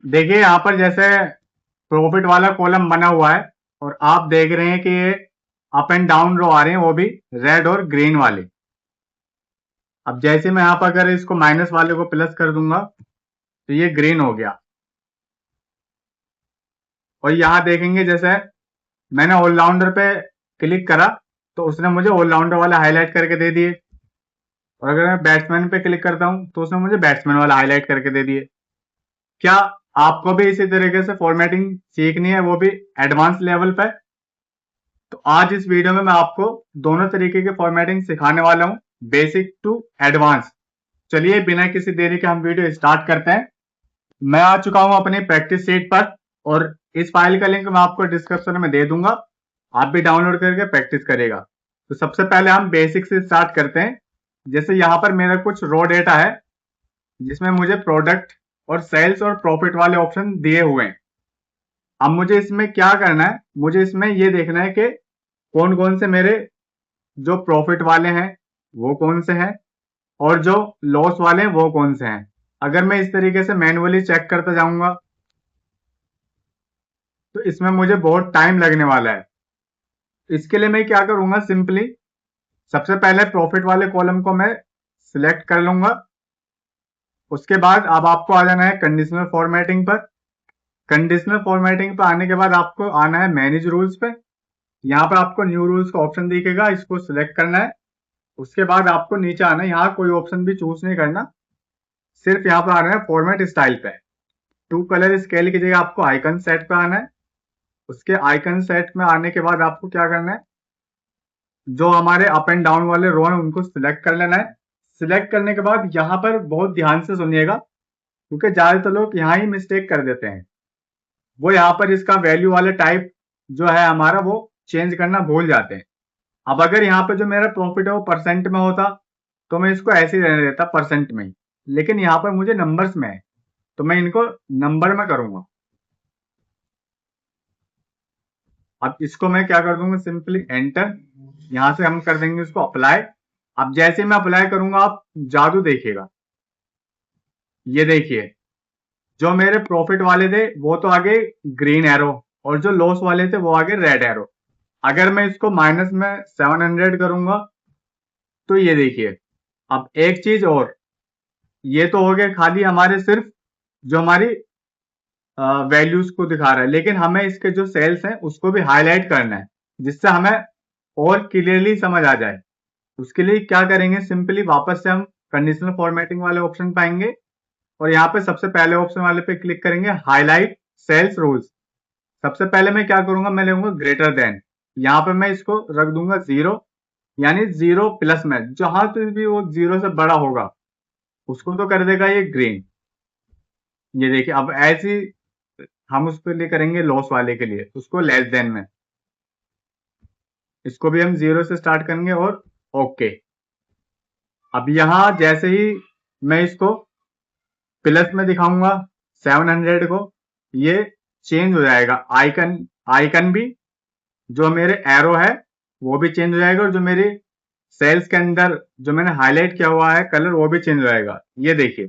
देखिए यहाँ पर जैसे प्रॉफिट वाला कॉलम बना हुआ है और आप देख रहे हैं कि ये अप एंड डाउन रो आ रहे हैं, वो भी रेड और ग्रीन वाले। अब जैसे मैं यहाँ पर अगर इसको माइनस वाले को प्लस कर दूंगा तो ये ग्रीन हो गया। और यहाँ देखेंगे जैसे मैंने ऑलराउंडर पे क्लिक करा तो उसने मुझे ऑलराउंडर वाला हाईलाइट करके दे दिए, और अगर मैं बैट्समैन पे क्लिक करता हूँ तो उसने मुझे बैट्समैन वाला हाईलाइट करके दे दिए। क्या आपको भी इसी तरीके से फॉर्मेटिंग सीखनी है, वो भी एडवांस लेवल पे? तो आज इस वीडियो में मैं आपको दोनों तरीके के फॉर्मेटिंग सिखाने वाला हूँ, बेसिक टू एडवांस। चलिए बिना किसी देरी के हम वीडियो स्टार्ट करते हैं। मैं आ चुका हूं अपनी प्रैक्टिस शीट पर और इस फाइल का लिंक मैं आपको डिस्क्रिप्शन में दे दूंगा, आप भी डाउनलोड करके प्रैक्टिस करेगा। तो सबसे पहले हम बेसिक से स्टार्ट करते हैं। जैसे यहाँ पर मेरा कुछ रॉ डेटा है जिसमें मुझे प्रोडक्ट और सेल्स और प्रॉफिट वाले ऑप्शन दिए हुए हैं। अब मुझे इसमें क्या करना है, मुझे इसमें ये देखना है कि कौन कौन से मेरे जो प्रॉफिट वाले हैं वो कौन से हैं और जो लॉस वाले हैं वो कौन से हैं। अगर मैं इस तरीके से मैन्युअली चेक करता जाऊंगा तो इसमें मुझे बहुत टाइम लगने वाला है। इसके लिए मैं क्या करूंगा, सिंपली सबसे पहले प्रॉफिट वाले कॉलम को मैं सिलेक्ट कर लूंगा। उसके बाद अब आपको आ जाना है कंडीशनल फॉर्मेटिंग पर। कंडीशनल फॉर्मेटिंग पर आने के बाद आपको आना है मैनेज रूल्स पे। यहाँ पर आपको न्यू रूल्स का ऑप्शन दिखेगा, इसको सिलेक्ट करना है। उसके बाद आपको नीचे आना है, यहाँ कोई ऑप्शन भी चूज नहीं करना, सिर्फ यहाँ पर आना है फॉर्मेट स्टाइल पे। टू कलर स्केल की जगह आपको आइकन सेट पे आना है। उसके आइकन सेट में आने के बाद आपको क्या करना है, जो हमारे अप एंड डाउन वाले रो हैं उनको सिलेक्ट कर लेना है। सिलेक्ट करने के बाद यहाँ पर बहुत ध्यान से सुनिएगा, क्योंकि ज्यादातर लोग यहाँ ही मिस्टेक कर देते हैं। वो यहाँ पर इसका वैल्यू वाले टाइप जो है हमारा वो चेंज करना भूल जाते हैं। अब अगर यहाँ पे जो मेरा प्रॉफिट है वो परसेंट में होता तो मैं इसको ऐसे ही रहने देता परसेंट में ही, लेकिन यहाँ पर मुझे नंबर्स में है तो मैं इनको नंबर में करूंगा। अब इसको मैं क्या कर दूंगा, सिंपली एंटर। यहां से हम कर देंगे इसको अप्लाई। अब जैसे मैं अप्लाई करूंगा आप जादू देखिएगा, ये देखिए जो मेरे प्रॉफिट वाले थे वो तो आगे ग्रीन एरो और जो लॉस वाले थे वो आगे रेड एरो। अगर मैं इसको माइनस में 700 करूंगा तो ये देखिए। अब एक चीज और, ये तो हो गया खाली हमारे सिर्फ जो हमारी वैल्यूज को दिखा रहा है, लेकिन हमें इसके जो सेल्स हैं उसको भी हाईलाइट करना है जिससे हमें और क्लियरली समझ आ जाए। उसके लिए क्या करेंगे, सिंपली वापस से हम कंडीशनल फॉर्मेटिंग वाले ऑप्शन पाएंगे और यहाँ पे सबसे पहले ऑप्शन वाले पे क्लिक करेंगे, हाईलाइट सेल्स रूल्स। सबसे पहले मैं क्या करूंगा, मैं लूंगा ग्रेटर देन। यहाँ पे मैं इसको रख दूंगा 0, यानी 0 प्लस में जहां तो भी वो 0 से बड़ा होगा उसको तो कर देगा ये ग्रीन। ये देखिए अब ऐसी हम उसके लिए करेंगे लॉस वाले के लिए, उसको लेस देन में, इसको भी हम 0 से स्टार्ट करेंगे और ओके। अब यहां जैसे ही मैं इसको प्लस में दिखाऊंगा 700 को, ये चेंज हो जाएगा आइकन। आइकन भी जो मेरे एरो है वो भी चेंज हो जाएगा और जो मेरी सेल्स के अंदर जो मैंने हाईलाइट किया हुआ है कलर वो भी चेंज हो जाएगा, ये देखिए।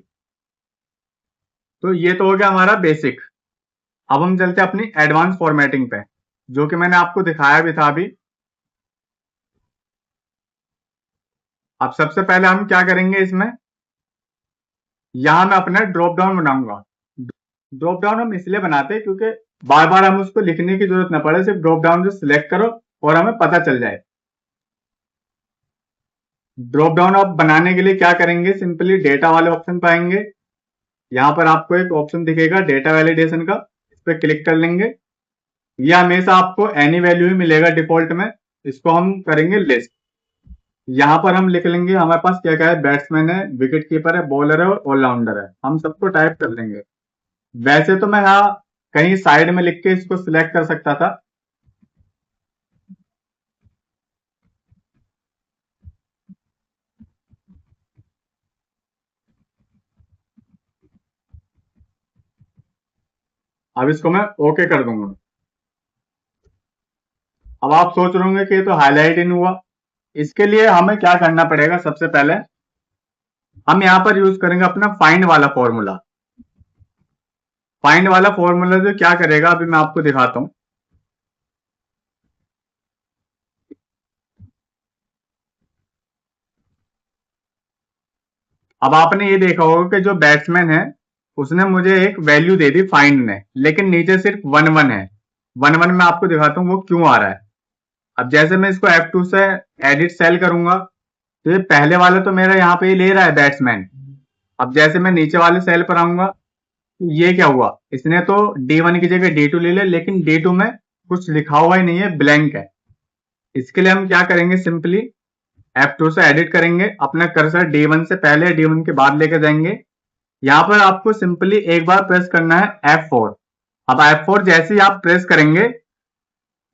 तो ये तो हो गया हमारा बेसिक। अब हम चलते हैं अपनी एडवांस फॉर्मेटिंग पे, जो कि मैंने आपको दिखाया भी था अभी। अब सबसे पहले हम क्या करेंगे, इसमें यहां मैं अपना ड्रॉप डाउन बनाऊंगा। ड्रॉप डाउन हम इसलिए बनाते हैं क्योंकि बार बार हम उसको लिखने की जरूरत ना पड़े, सिर्फ ड्रॉप डाउन से सिलेक्ट करो और हमें पता चल जाए। ड्रॉप डाउन आप बनाने के लिए क्या करेंगे, सिंपली डेटा वाले ऑप्शन पाएंगे। यहाँ पर आपको एक ऑप्शन दिखेगा डेटा वैलिडेशन का, इस पर क्लिक कर लेंगे। ये हमेशा आपको एनी वैल्यू ही मिलेगा डिफॉल्ट में, इसको हम करेंगे लिस्ट। यहाँ पर हम लिख लेंगे हमारे पास क्या क्या है, बैट्समैन है, विकेट कीपर है, बॉलर है और ऑलराउंडर है, हम सबको टाइप कर लेंगे। वैसे तो मैं यहाँ कहीं साइड में लिख के इसको सिलेक्ट कर सकता था, अब इसको मैं ओके कर दूंगा। अब आप सोच रहे होंगे कि ये तो हाईलाइट ही नहीं हुआ। इसके लिए हमें क्या करना पड़ेगा, सबसे पहले हम यहाँ पर यूज करेंगे अपना फाइंड वाला फॉर्मूला। फाइंड वाला फॉर्मूला जो क्या करेगा अभी मैं आपको दिखाता हूं। अब आपने ये देखा होगा कि जो बैट्समैन है उसने मुझे एक वैल्यू दे दी फाइंड ने, लेकिन नीचे सिर्फ 1-1 है। 1-1 मैं आपको दिखाता हूँ वो क्यों आ रहा है। अब जैसे मैं इसको F2 से एडिट सेल करूंगा तो ये पहले वाला तो मेरा यहाँ पे ले रहा है बैट्समैन। अब जैसे मैं नीचे वाले सेल पर आऊंगा तो ये क्या हुआ, इसने तो D1 की जगह D2 ले लिया, लेकिन D2 में कुछ लिखा हुआ ही नहीं है, ब्लैंक है। इसके लिए हम क्या करेंगे, सिंपली F2 से एडिट करेंगे, अपना कर्सर D1 से पहले D1 के बाद लेकर जाएंगे। यहाँ पर आपको सिंपली एक बार प्रेस करना है F4। अब F4 जैसे ही आप प्रेस करेंगे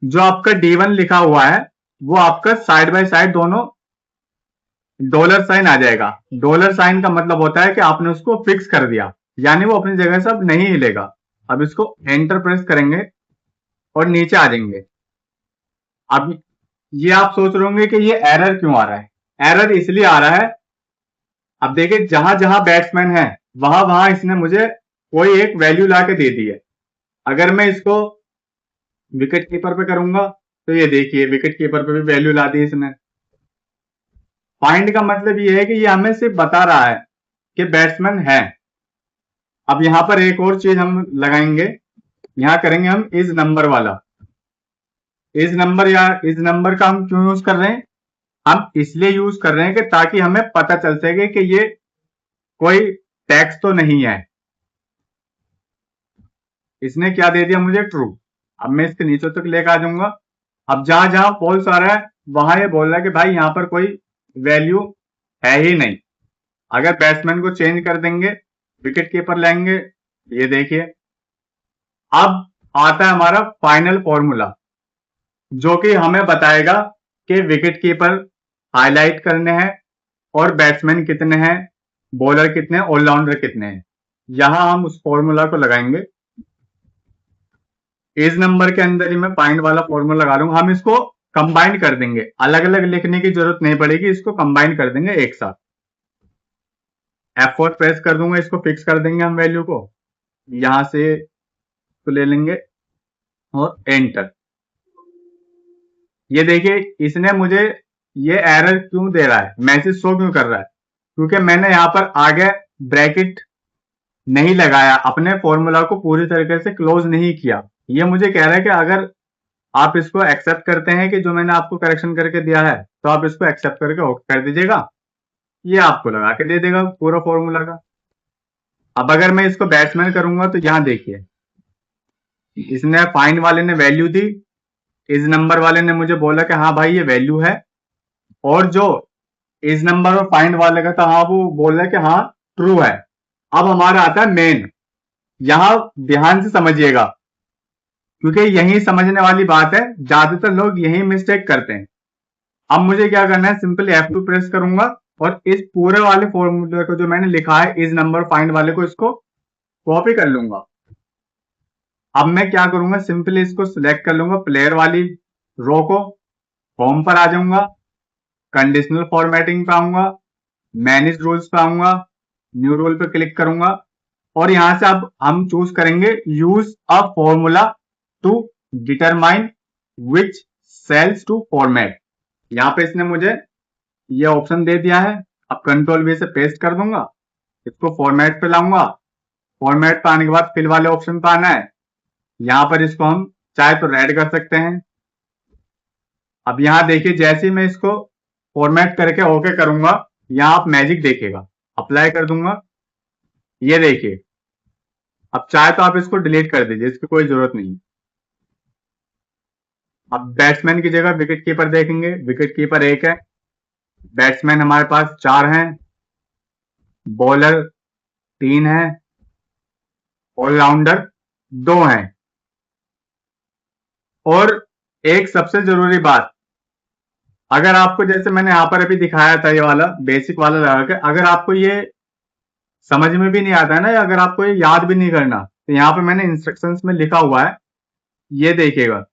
जो आपका D1 लिखा हुआ है वो आपका साइड बाय साइड दोनों डॉलर साइन आ जाएगा। डॉलर साइन का मतलब होता है कि आपने उसको फिक्स कर दिया, यानी वो अपनी जगह से अब नहीं हिलेगा। अब इसको एंटर प्रेस करेंगे और नीचे आ जाएंगे। अब ये आप सोच रहे होंगे कि ये एरर क्यों आ रहा है। एरर इसलिए आ रहा है, अब देखिए जहां जहां बैट्समैन है वहां वहां इसने मुझे कोई एक वैल्यू ला के दे दी है। अगर मैं इसको विकेट कीपर पे करूंगा तो ये देखिए विकेट कीपर पे भी वैल्यू ला दी इसने। फाइंड का मतलब ये है कि ये हमें सिर्फ बता रहा है कि बैट्समैन है। अब यहां पर एक और चीज हम लगाएंगे, यहां करेंगे हम इस नंबर वाला। इस नंबर या इस नंबर का हम क्यों यूज कर रहे हैं, हम इसलिए यूज कर रहे हैं कि ताकि हमें पता चल सके कि ये कोई टैक्स तो नहीं है। इसने क्या दे दिया मुझे, ट्रू। अब मैं इसके नीचे तक लेकर आ जाऊंगा। अब जहां जहां फॉल्स आ रहा है वहां ये बोल रहा है कि भाई यहां पर कोई वैल्यू है ही नहीं। अगर बैट्समैन को चेंज कर देंगे, विकेट कीपर लेंगे, ये देखिए अब आता है हमारा फाइनल फॉर्मूला जो कि हमें बताएगा कि विकेट कीपर हाईलाइट करने हैं और बैट्समैन कितने हैं, बॉलर कितने, ऑलराउंडर कितने हैं। यहां हम उस फॉर्मूला को लगाएंगे। इस नंबर के अंदर ही मैं फाइंड वाला फॉर्मूला लगा लूंगा। हम इसको कंबाइन कर देंगे, अलग अलग लिखने की जरूरत नहीं पड़ेगी, इसको कंबाइन कर देंगे एक साथ। F4 प्रेस कर दूंगा, इसको फिक्स कर देंगे हम वैल्यू को, यहां से तो ले लेंगे और एंटर। ये देखिए इसने मुझे ये एरर क्यों दे रहा है, मैसेज शो क्यों कर रहा है, क्योंकि मैंने यहां पर आगे ब्रैकेट नहीं लगाया, अपने फॉर्मूला को पूरी तरीके से क्लोज नहीं किया। ये मुझे कह रहा है कि अगर आप इसको एक्सेप्ट करते हैं कि जो मैंने आपको करेक्शन करके दिया है तो आप इसको एक्सेप्ट करके ओके कर दीजिएगा, ये आपको लगा के दे देगा पूरा फॉर्मूला का। अब अगर मैं इसको बैट्समैन करूंगा तो यहां देखिए इसने फाइंड वाले ने वैल्यू दी, इस नंबर वाले ने मुझे बोला कि हाँ भाई ये वैल्यू है, और जो इस नंबर और फाइंड वाले का था हाँ वो बोल रहा है कि हाँ ट्रू है। अब हमारा आता है मेन, यहां ध्यान से समझिएगा क्योंकि यही समझने वाली बात है, ज्यादातर लोग यही मिस्टेक करते हैं। अब मुझे क्या करना है, सिंपली F2 प्रेस करूंगा और इस पूरे वाले फॉर्मूले को जो मैंने लिखा है इस नंबर फाइंड वाले को इसको कॉपी कर लूंगा। अब मैं क्या करूंगा, सिंपली इसको सिलेक्ट कर लूंगा, प्लेयर वाली रो को, होम पर आ जाऊंगा, कंडीशनल फॉर्मेटिंग पे आऊंगा, मैनेज रूल्स पे आऊंगा, न्यू रूल पे क्लिक करूंगा और यहां से अब हम चूज करेंगे use a formula to determine which cells to format. यहां पे इसने मुझे ये ऑप्शन दे दिया है। अब कंट्रोल वी से पेस्ट कर दूंगा, इसको फॉर्मेट पे लाऊंगा। फॉर्मेट पे आने के बाद फिल वाले ऑप्शन पे आना है, यहां पर इसको हम चाहे तो रेड कर सकते हैं। अब यहां देखिए जैसे ही मैं इसको फॉर्मेट करके ओके करूंगा, यहां आप मैजिक देखिएगा, अप्लाई कर दूंगा, ये देखिए अब चाहे तो आप इसको डिलीट कर दीजिए, इसकी कोई जरूरत नहीं। अब बैट्समैन की जगह विकेट कीपर देखेंगे, विकेट कीपर एक है, बैट्समैन हमारे पास 4 हैं, बॉलर 3 है, ऑलराउंडर 2 हैं। और एक सबसे जरूरी बात, अगर आपको जैसे मैंने यहां पर अभी दिखाया था ये वाला बेसिक वाला लगा के, अगर आपको ये समझ में भी नहीं आता है ना, या अगर आपको ये याद भी नहीं करना, तो यहाँ पे मैंने इंस्ट्रक्शंस में लिखा हुआ है, ये देखिएगा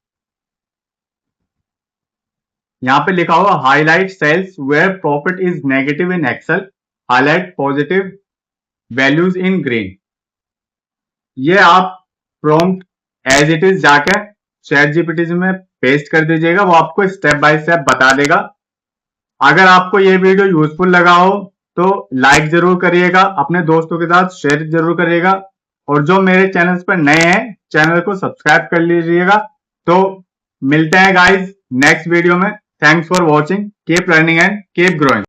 यहाँ पे लिखा हुआ highlight cells where profit is negative in Excel, highlight positive values in green. ये आप प्रॉम्प्ट एज इट इज जाके ChatGPT में पेस्ट कर दीजिएगा, वो आपको स्टेप बाय स्टेप बता देगा। अगर आपको ये वीडियो यूजफुल लगा हो तो लाइक जरूर करिएगा, अपने दोस्तों के साथ शेयर जरूर करिएगा, और जो मेरे चैनल पर नए हैं चैनल को सब्सक्राइब कर लीजिएगा। तो मिलते हैं गाइज नेक्स्ट वीडियो में। Thanks for watching, keep learning and keep growing.